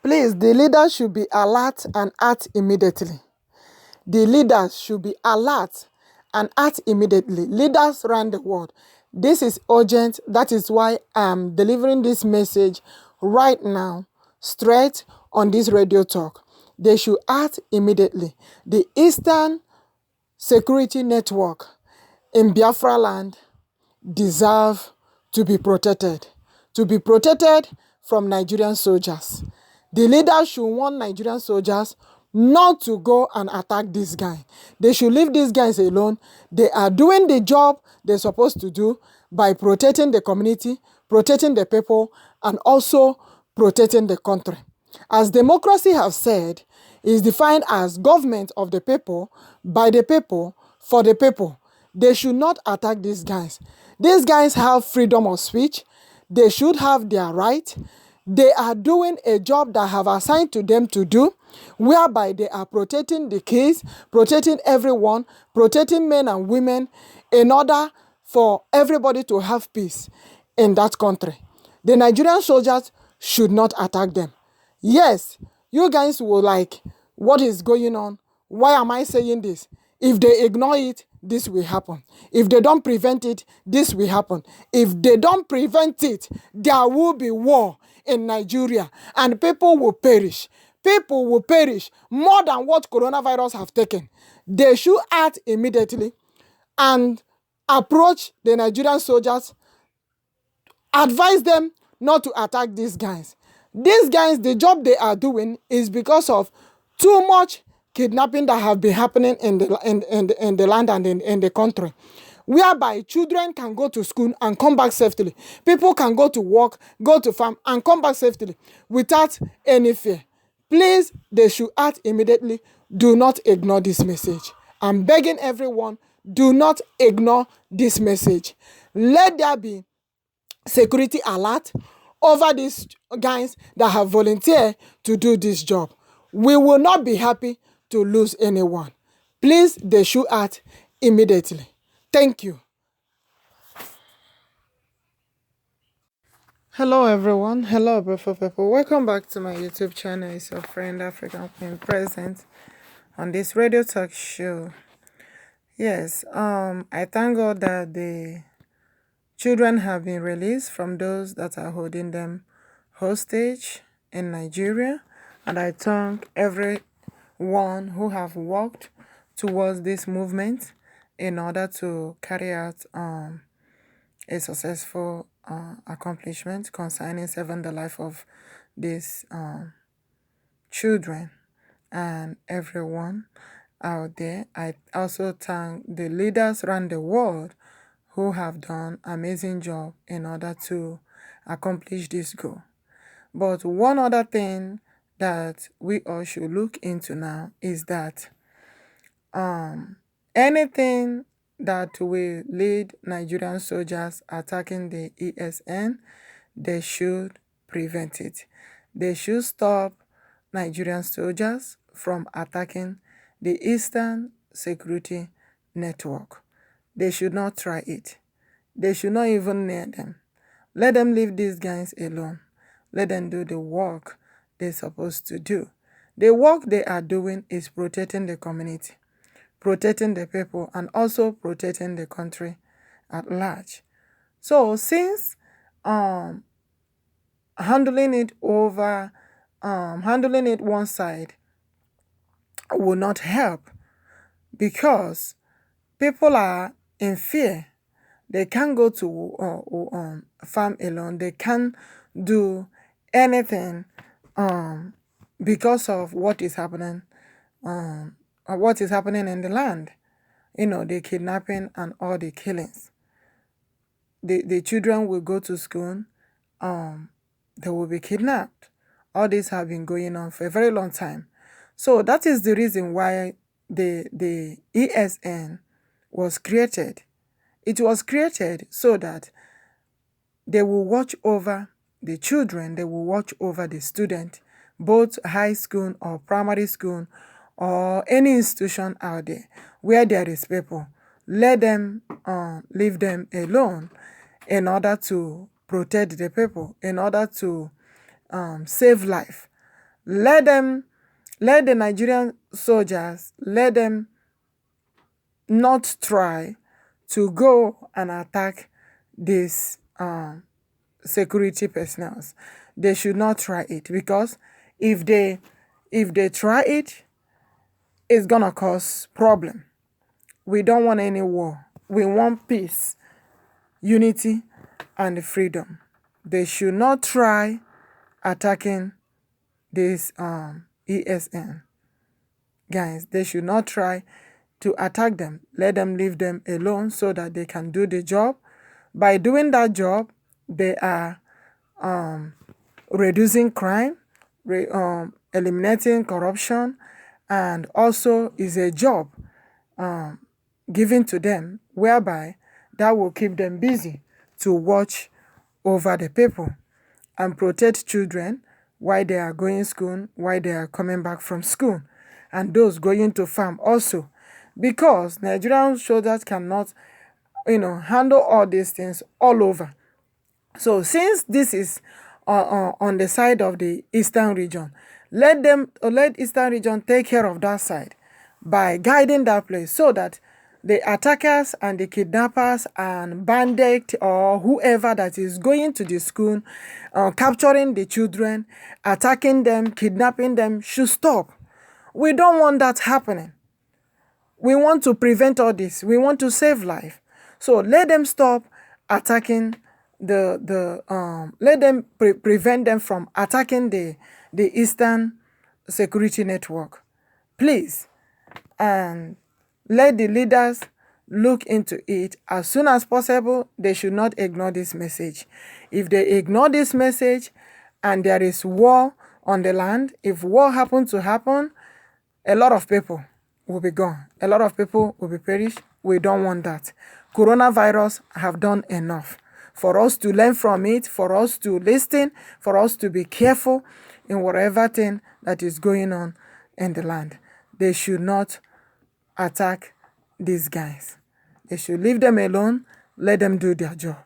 Please, the leaders should be alert and act immediately. The leaders should be alert and act immediately. Leaders around the world. This is urgent. That is why I'm delivering this message right now, straight on this radio talk. They should act immediately. The Eastern Security Network in Biafra land deserve to be protected from Nigerian soldiers. The leaders should warn Nigerian soldiers not to go and attack this guy. They should leave these guys alone. They are doing the job they're supposed to do by protecting the community, protecting the people, and also protecting the country. As democracy has said, is defined as government of the people, by the people, for the people. They should not attack these guys. These guys have freedom of speech. They should have their right. They are doing a job that have assigned to them to do, whereby they are protecting the kids, protecting everyone, protecting men and women, in order for everybody to have peace in that country. The Nigerian soldiers should not attack them. Yes, you guys will like, what is going on? Why am I saying this? If they ignore it, this will happen. If they don't prevent it, this will happen. If they don't prevent it, there will be war in Nigeria and people will perish. People will perish more than what coronavirus have taken. They should act immediately and approach the Nigerian soldiers, advise them not to attack these guys. These guys, the job they are doing is because of too much kidnapping that have been happening in the land and in the country, whereby children can go to school and come back safely. People can go to work, go to farm, and come back safely without any fear. Please, they should act immediately. Do not ignore this message. I'm begging everyone, do not ignore this message. Let there be security alert over these guys that have volunteered to do this job. We will not be happy to lose anyone. Please, they should act immediately. Thank you. Hello everyone. Hello beautiful people. Welcome back to my YouTube channel. It's your friend African Queen present on this radio talk show. Yes, I thank God that the children have been released from those that are holding them hostage in Nigeria, and I thank everyone who have worked towards this movement in order to carry out a successful accomplishment concerning saving the life of these children and everyone out there. I also thank the leaders around the world who have done amazing job in order to accomplish this goal. But one other thing that we all should look into now is that anything that will lead Nigerian soldiers attacking the ESN, they should prevent it. They should stop Nigerian soldiers from attacking the Eastern Security Network. They should not try it. They should not even near them. Let them leave these guys alone. Let them do the work they're supposed to do. The work they are doing is protecting the community, protecting the people, and also protecting the country at large. So since handling it one side will not help, because people are in fear. They can't go to farm alone. They can't do anything because of what is happening in the land. The kidnapping and all the killings. The children will go to school. They will be kidnapped. All this have been going on for a very long time. So that is the reason why the ESN was created. It was created so that they will watch over the children, they will watch over the student, both high school or primary school or any institution out there where there is people. Let them leave them alone in order to protect the people, in order to save life. Let them, let the Nigerian soldiers, let them not try to go and attack these security personnel. They should not try it, because if they try it, it's gonna cause problem. We don't want any war. We want peace, unity, and freedom. They should not try attacking this ESN guys. They should not try to attack them. Let them leave them alone so that they can do the job. By doing that job, they are reducing crime, eliminating corruption, and also is a job given to them, whereby that will keep them busy to watch over the people and protect children while they are going school, while they are coming back from school, and those going to farm also, because Nigerian soldiers cannot, handle all these things all over. So since this is on the side of the eastern region, let eastern region take care of that side by guiding that place, so that the attackers and the kidnappers and bandit or whoever that is going to the school, capturing the children, attacking them, kidnapping them, should stop. We don't want that happening. We want to prevent all this. We want to save life. So let them stop attacking let them prevent them from attacking the Eastern security network, please. And let the leaders look into it as soon as possible. They should not ignore this message. If they ignore this message and there is war on the land, if war happens to happen, a lot of people will be gone. A lot of people will be perished. We don't want that. Coronavirus have done enough for us to learn from it, for us to listen, for us to be careful in whatever thing that is going on in the land. They should not attack these guys. They should leave them alone. Let them do their job.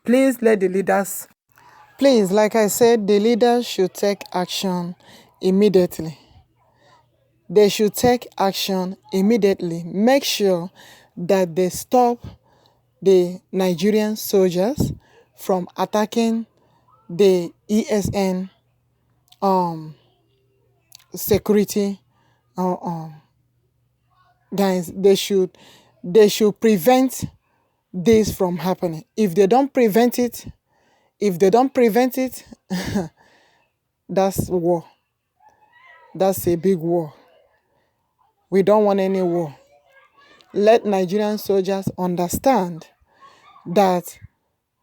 Please let the leaders... Please, like I said, the leaders should take action immediately. They should take action immediately. Make sure that they stop the Nigerian soldiers from attacking the ESN security guys. They should prevent this from happening. If they don't prevent it, that's war. That's a big war. We don't want any war. Let Nigerian soldiers understand that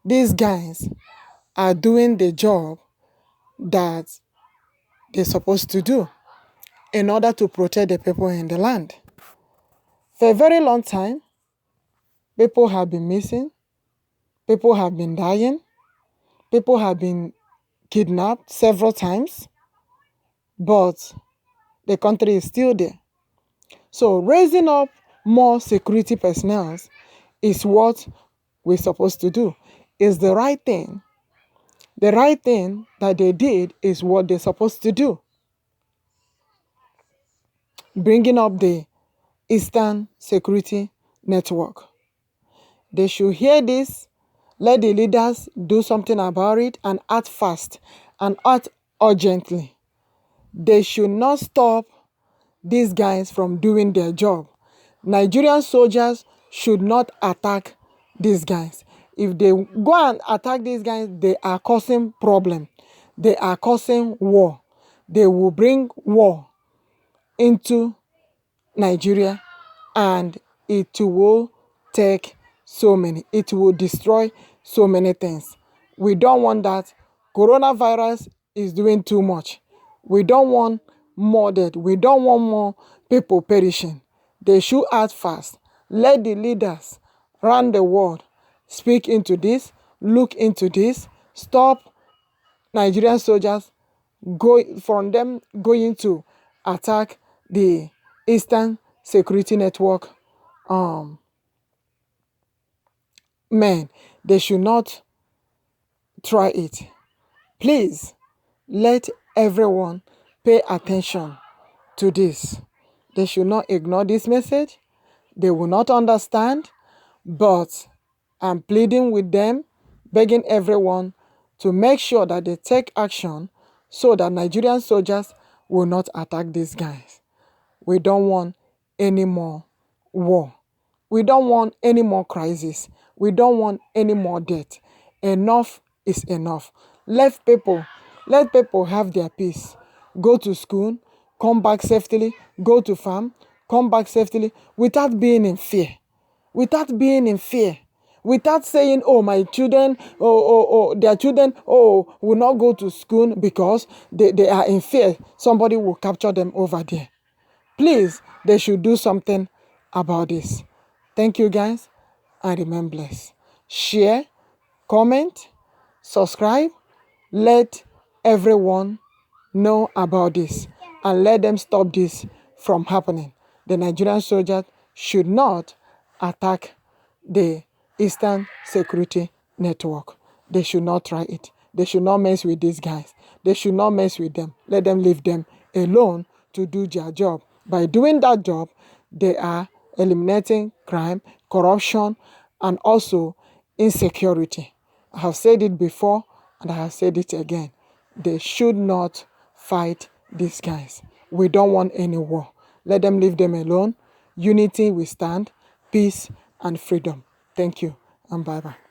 these guys are doing the job that they're supposed to do in order to protect the people in the land. For a very long time, people have been missing, people have been dying, people have been kidnapped several times, but the country is still there. So raising up more security personnel is what we're supposed to do. It's the right thing. The right thing that they did is what they're supposed to do. Bringing up the Eastern Security Network. They should hear this, let the leaders do something about it, and act fast and act urgently. They should not stop these guys from doing their job. Nigerian soldiers should not attack these guys. If they go and attack these guys, they are causing problem. They are causing war. They will bring war into Nigeria, and it will destroy so many things. We don't want that. Coronavirus is doing too much. We don't want more death. We don't want more people perishing. They should act fast. Let the leaders around the world speak into this, look into this, stop Nigerian soldiers going to attack the Eastern Security Network men. They should not try it. Please, let everyone pay attention to this. They should not ignore this message. They will not understand, but I'm pleading with them, begging everyone to make sure that they take action so that Nigerian soldiers will not attack these guys. We don't want any more war. We don't want any more crisis. We don't want any more death. Enough is enough. Let people have their peace. Go to school, come back safely, go to farm, come back safely without being in fear. Without being in fear. Without saying, oh, my children, their children, will not go to school because they are in fear. Somebody will capture them over there. Please, they should do something about this. Thank you, guys, and remain blessed. Share, comment, subscribe. Let everyone know about this and let them stop this from happening. The Nigerian soldiers should not attack the Eastern Security Network. They should not try it. They should not mess with these guys. They should not mess with them. Let them leave them alone to do their job. By doing that job, they are eliminating crime, corruption, and also insecurity. I have said it before, and I have said it again. They should not fight these guys. We don't want any war. Let them leave them alone. Unity will stand, peace and freedom. Thank you, and bye-bye.